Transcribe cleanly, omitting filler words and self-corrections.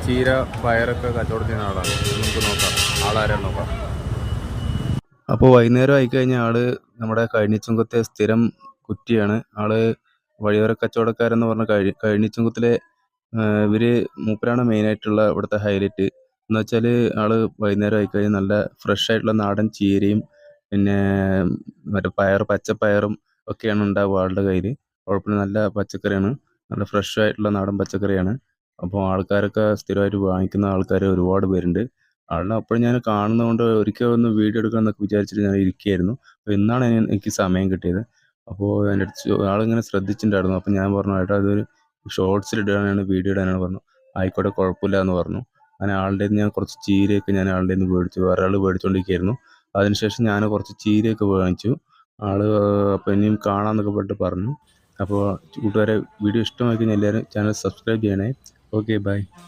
ചീര പയറൊക്കെ കച്ചവടം ചെയ്യുന്ന ആളാണ്. നമുക്ക് നോക്കാം ആളാരാന്ന് നോക്കാം. അപ്പോൾ വൈകുന്നേരം ആയിക്കഴിഞ്ഞാൽ ആള് നമ്മുടെ കഴിഞ്ഞിച്ചുങ്കത്തെ സ്ഥിരം കുറ്റിയാണ്. ആള് വഴിയോര കച്ചവടക്കാരെന്ന് പറഞ്ഞ കഴിഞ്ഞിച്ചുങ്കത്തിലെ ഇവര് മൂപ്പരാണ് മെയിനായിട്ടുള്ള ഇവിടുത്തെ ഹൈലൈറ്റ്. എന്ന് വെച്ചാൽ ആള് വൈകുന്നേരം ആയിക്കഴിഞ്ഞാൽ നല്ല ഫ്രഷ് ആയിട്ടുള്ള നാടൻ ചീരയും പിന്നെ മറ്റേ പച്ചപ്പയറും ഒക്കെയാണ് ഉണ്ടാവുക ആളുടെ കയ്യിൽ. കുഴപ്പമില്ല, നല്ല പച്ചക്കറിയാണ്, നല്ല ഫ്രഷ് ആയിട്ടുള്ള നാടൻ പച്ചക്കറിയാണ്. അപ്പോൾ ആൾക്കാരൊക്കെ സ്ഥിരമായിട്ട് വാങ്ങിക്കുന്ന ആൾക്കാർ ഒരുപാട് പേരുണ്ട്. ആളിനെ അപ്പോഴും ഞാൻ കാണുന്നതുകൊണ്ട് ഒരിക്കൽ ഒന്ന് വീഡിയോ എടുക്കണം എന്നൊക്കെ വിചാരിച്ചിട്ട് ഞാൻ ഇരിക്കുകയായിരുന്നു. അപ്പോൾ ഇന്നാണ് എനിക്ക് സമയം കിട്ടിയത്. അപ്പോൾ എൻ്റെ അടുത്ത് ആളിങ്ങനെ ശ്രദ്ധിച്ചിട്ടുണ്ടായിരുന്നു. അപ്പോൾ ഞാൻ പറഞ്ഞു, ഏട്ടാ അതൊരു ഷോർട്സിൽ ഇടാനാണ്, വീഡിയോ ഇടാനാണ് പറഞ്ഞു. ആയിക്കോട്ടെ കുഴപ്പമില്ല എന്ന് പറഞ്ഞു. അങ്ങനെ ആളുടെ കയ്യിൽ നിന്ന് ഞാൻ കുറച്ച് ചീരയൊക്കെ ഞാൻ ആളുടെ കയ്യിൽ നിന്ന് മേടിച്ചു. വേറെ ആൾ മേടിച്ചുകൊണ്ടിരിക്കുകയായിരുന്നു. അതിനുശേഷം ഞാൻ കുറച്ച് ചീരയൊക്കെ വാങ്ങിച്ചു. ആള് അപ്പോൾ ഇനിയും കാണാമെന്നൊക്കെ പറഞ്ഞിട്ട് പറഞ്ഞു. അപ്പോൾ കൂട്ടുകാരെ, വീഡിയോ ഇഷ്ടമായി കഴിഞ്ഞാൽ എല്ലാവരും ചാനൽ സബ്സ്ക്രൈബ് ചെയ്യണേ. Okay, by.